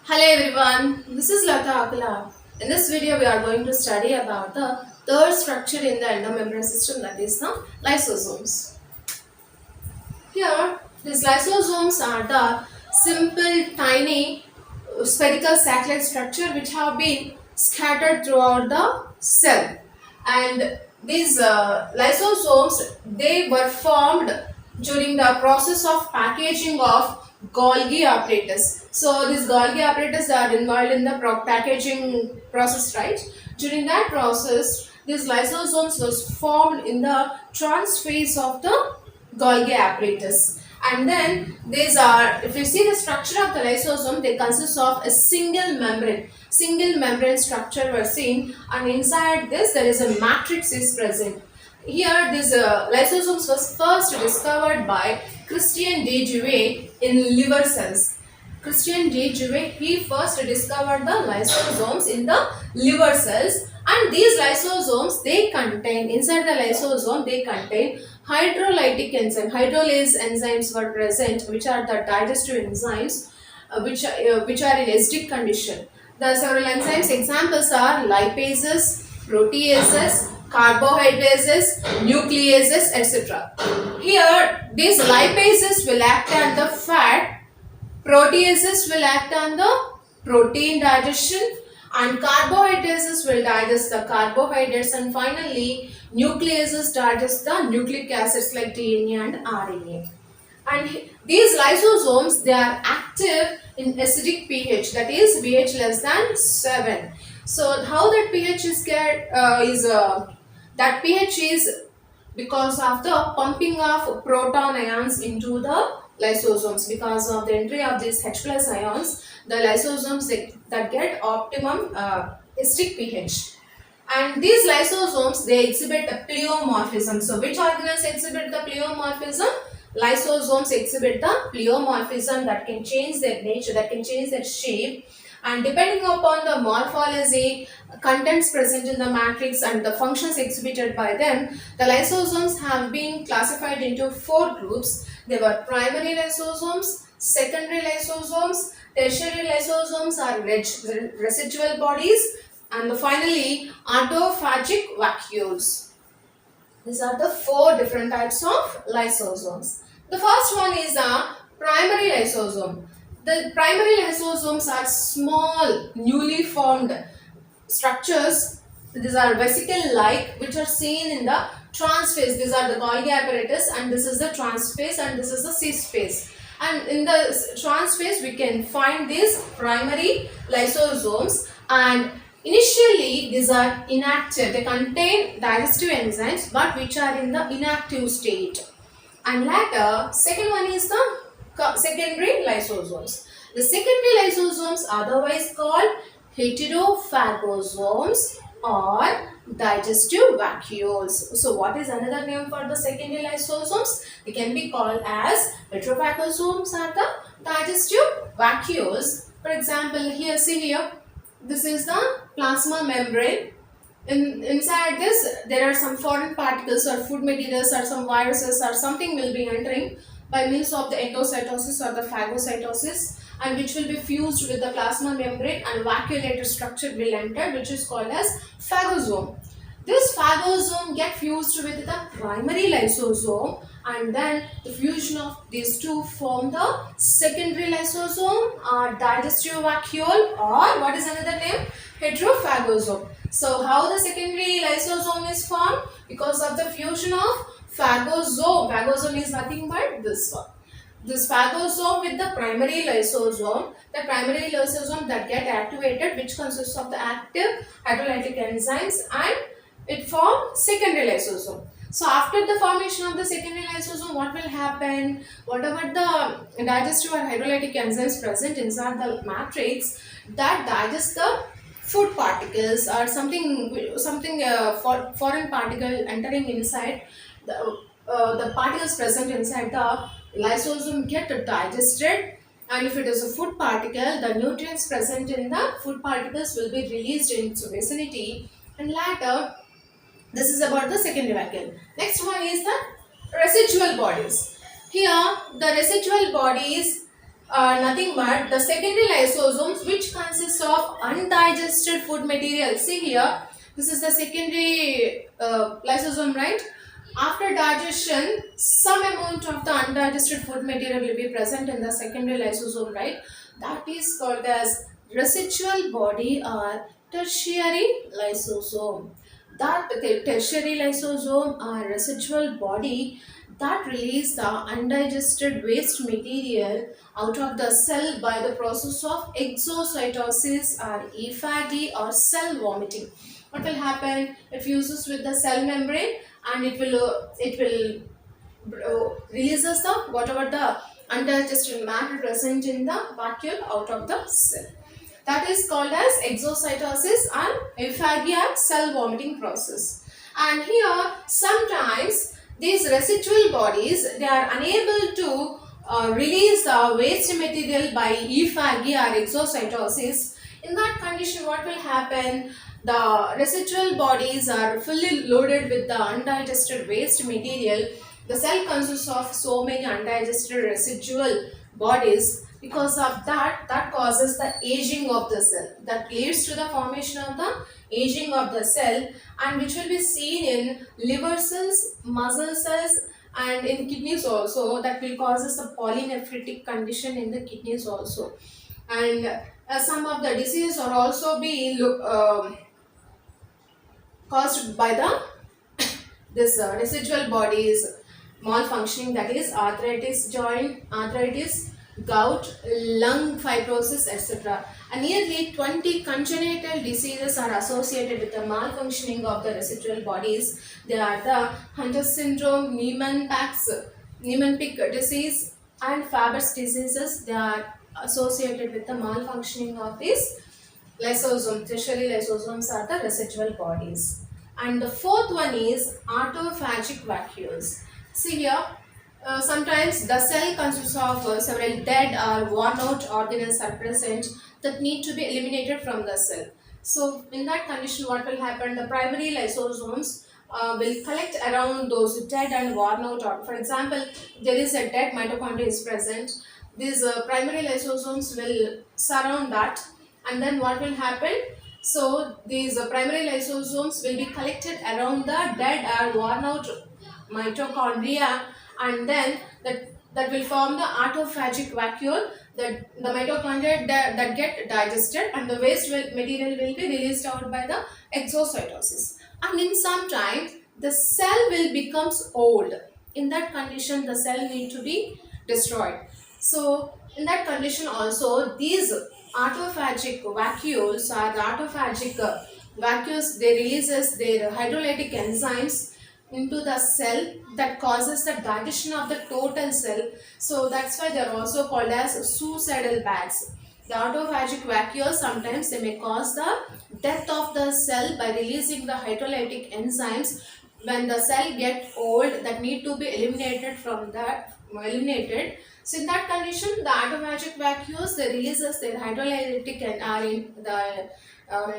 Hello everyone, this is Lata Akala. In this video, we are going to study about the third structure in the endomembrane system, that is the lysosomes. Here, these lysosomes are the simple, tiny, spherical sac-like structure which have been scattered throughout the cell. And these lysosomes, they were formed during the process of packaging of Golgi apparatus. So these Golgi apparatus are involved in the packaging process, right? During that process, these lysosomes was formed in the transphase of the Golgi apparatus. And then these are, if you see the structure of the lysosome, they consist of a single membrane structure were seen, and inside this there is a matrix is present. Here this lysosomes was first discovered by Christian de Duve in liver cells. Christian de Duve, he first discovered the lysosomes in the liver cells, and these lysosomes, they contain, inside the lysosome they contain hydrolytic enzyme. Hydrolase enzymes were present, which are the digestive enzymes, which are in acidic condition. The several enzymes examples are lipases, proteases, carbohydrases, nucleases, etc. Here, these lipases will act on the fat, proteases will act on the protein digestion, and carbohydrates will digest the carbohydrates, and finally nucleases digest the nucleic acids like DNA and RNA. And these lysosomes, they are active in acidic pH, that is pH less than 7. So how that pH that pH is because of the pumping of proton ions into the lysosomes. Because of the entry of these H plus ions, the lysosomes that get optimum acidic pH. And these lysosomes, they exhibit a pleomorphism. So which organelles exhibit the pleomorphism? Lysosomes exhibit the pleomorphism, that can change their nature, that can change their shape, and depending upon the morphology, contents present in the matrix, and the functions exhibited by them, the lysosomes have been classified into four groups. They were primary lysosomes, secondary lysosomes, tertiary lysosomes are residual bodies, and finally autophagic vacuoles. These are the four different types of lysosomes. The first one is a primary lysosome. The primary lysosomes are small, newly formed structures. These are vesicle-like, which are seen in the transphase. These are the Golgi apparatus, and this is the transphase, and this is the cis-phase. And in the transphase, we can find these primary lysosomes, and initially these are inactive. They contain digestive enzymes, but which are in the inactive state. And later, second one is the secondary lysosomes. The secondary lysosomes, otherwise called heterophagosomes or digestive vacuoles. So what is another name for the secondary lysosomes? They can be called as heterophagosomes or the digestive vacuoles. For example, here, see here, this is the plasma membrane. Inside this, there are some foreign particles or food materials or some viruses or something will be entering by means of the endocytosis or the phagocytosis, and which will be fused with the plasma membrane, and vacuolated structure will enter, which is called as phagosome. This phagosome get fused with the primary lysosome, and then the fusion of these two form the secondary lysosome or digestive vacuole, or what is another name? Heterophagosome. So how the secondary lysosome is formed? Because of the fusion of phagosome. Phagosome is nothing but this one. This phagosome with the primary lysosome, the primary lysosome that get activated, which consists of the active hydrolytic enzymes, and it forms secondary lysosome. So after the formation of the secondary lysosome, what will happen? Whatever the digestive or hydrolytic enzymes present inside the matrix, that digest the food particles or something foreign particle entering inside the particles present inside the lysosome get digested, and if it is a food particle, the nutrients present in the food particles will be released in its vicinity, and later this is about the secondary vacuole. Next one is the residual bodies. Here the residual bodies nothing but the secondary lysosomes, which consists of undigested food material. See here, this is the secondary lysosome, right? After digestion, some amount of the undigested food material will be present in the secondary lysosome, right? That is called as residual body or tertiary lysosome. That the tertiary lysosome or residual body that release the undigested waste material out of the cell by the process of exocytosis or effagi or cell vomiting. What will happen? It fuses with the cell membrane and it will releases the whatever the undigested matter present in the vacuole out of the cell. That is called as exocytosis and effagi or cell vomiting process. And here sometimes these residual bodies, they are unable to release the waste material by effagi or exocytosis. In that condition, what will happen? The residual bodies are fully loaded with the undigested waste material. The cell consists of so many undigested residual bodies. Because of that, that causes the aging of the cell. That leads to the formation of the aging of the cell, and which will be seen in liver cells, muscle cells, and in kidneys also. That will causes the polynephritic condition in the kidneys also. And some of the diseases are also being caused by the this residual bodies malfunctioning, that is arthritis, joint arthritis, gout, lung fibrosis, etc. And nearly 20 congenital diseases are associated with the malfunctioning of the residual bodies. They are the Hunter syndrome, Niemann-Pick disease, and Fabry's diseases. They are associated with the malfunctioning of these lysosomes. Tertiary lysosomes are the residual bodies. And the fourth one is autophagic vacuoles. See here, sometimes the cell consists of several dead or worn out organelles are present that need to be eliminated from the cell. So in that condition, what will happen? The primary lysosomes will collect around those dead and worn out organelles. For example, there is a dead mitochondria is present. These primary lysosomes will surround that, and then what will happen? So these primary lysosomes will be collected around the dead or worn out mitochondria, and then that will form the autophagic vacuole. That the mitochondria that get digested, and the waste material will be released out by the exocytosis. And in some time, the cell will becomes old. In that condition, the cell need to be destroyed. So in that condition also, these autophagic vacuoles or the autophagic vacuoles, they releases their hydrolytic enzymes into the cell that causes the digestion of the total cell. So that's why they are also called as suicidal bags. The autophagic vacuoles, sometimes they may cause the death of the cell by releasing the hydrolytic enzymes. When the cell get old, that need to be eliminated from that eliminated. So in that condition, the autophagic vacuoles, they releases their hydrolytic and are in the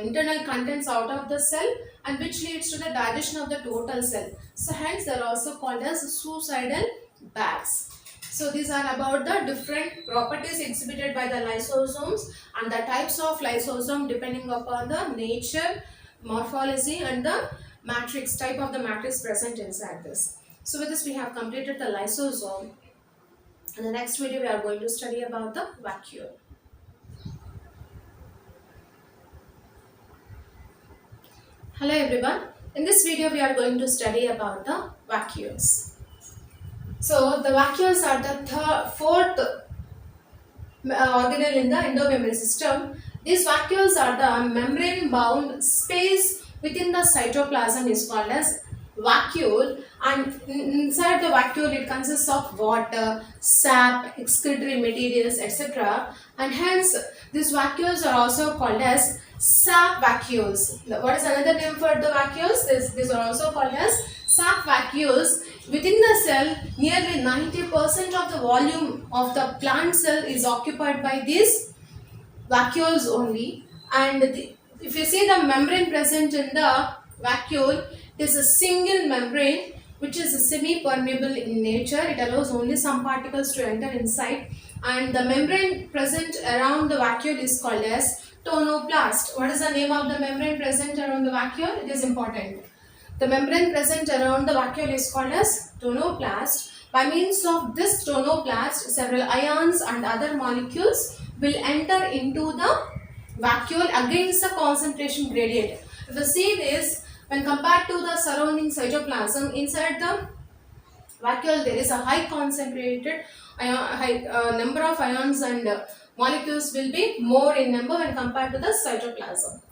internal contents out of the cell, and which leads to the digestion of the total cell. So hence they are also called as suicidal bags. So these are about the different properties exhibited by the lysosomes and the types of lysosome depending upon the nature, morphology, and the matrix type of the matrix present inside this. So with this we have completed the lysosome. In the next video we are going to study about the vacuole. Hello everyone. In this video we are going to study about the vacuoles. So the vacuoles are the fourth organelle in the endomembrane system. These vacuoles are the membrane bound space within the cytoplasm is called as vacuole, and inside the vacuole it consists of water, sap, excretory materials, etc. And hence these vacuoles are also called as sap vacuoles. What is another name for the vacuoles? These are also called as sap vacuoles. Within the cell, nearly 90% of the volume of the plant cell is occupied by these vacuoles only. And if you see the membrane present in the vacuole, it is a single membrane which is semi-permeable in nature. It allows only some particles to enter inside. and the membrane present around the vacuole is called as tonoplast. What is the name of the membrane present around the vacuole? It is important. The membrane present around the vacuole is called as tonoplast. By means of this tonoplast, several ions and other molecules will enter into the vacuole against the concentration gradient. If you see this, when compared to the surrounding cytoplasm, inside the vacuole there is a high concentrated number of ions and molecules will be more in number when compared to the cytoplasm.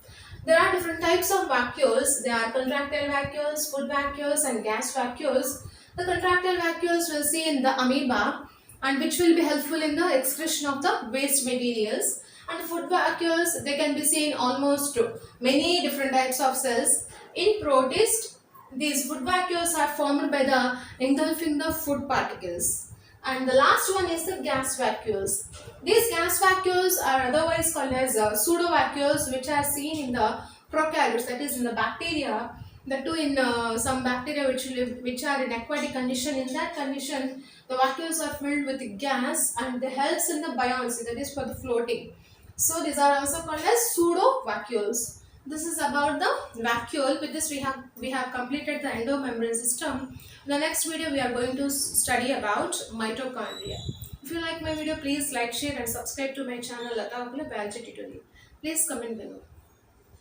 There are different types of vacuoles. There are contractile vacuoles, food vacuoles and gas vacuoles. The contractile vacuoles will see in the amoeba and which will be helpful in the excretion of the waste materials. And the food vacuoles, they can be seen almost many different types of cells. In protist, these food vacuoles are formed by the engulfing the food particles. And the last one is the gas vacuoles. These gas vacuoles are otherwise called as pseudovacuoles, which are seen in the prokaryotes, that is in the bacteria. The two in some bacteria which are in aquatic condition. In that condition, the vacuoles are filled with gas and they helps in the buoyancy, that is for the floating. So these are also called as pseudovacuoles. This is about the vacuole. With this we have completed the endomembrane system. In the next video we are going to study about mitochondria. If you like my video, please like, share and subscribe to my channel Latha Akula Biology Tutorial. Please comment below.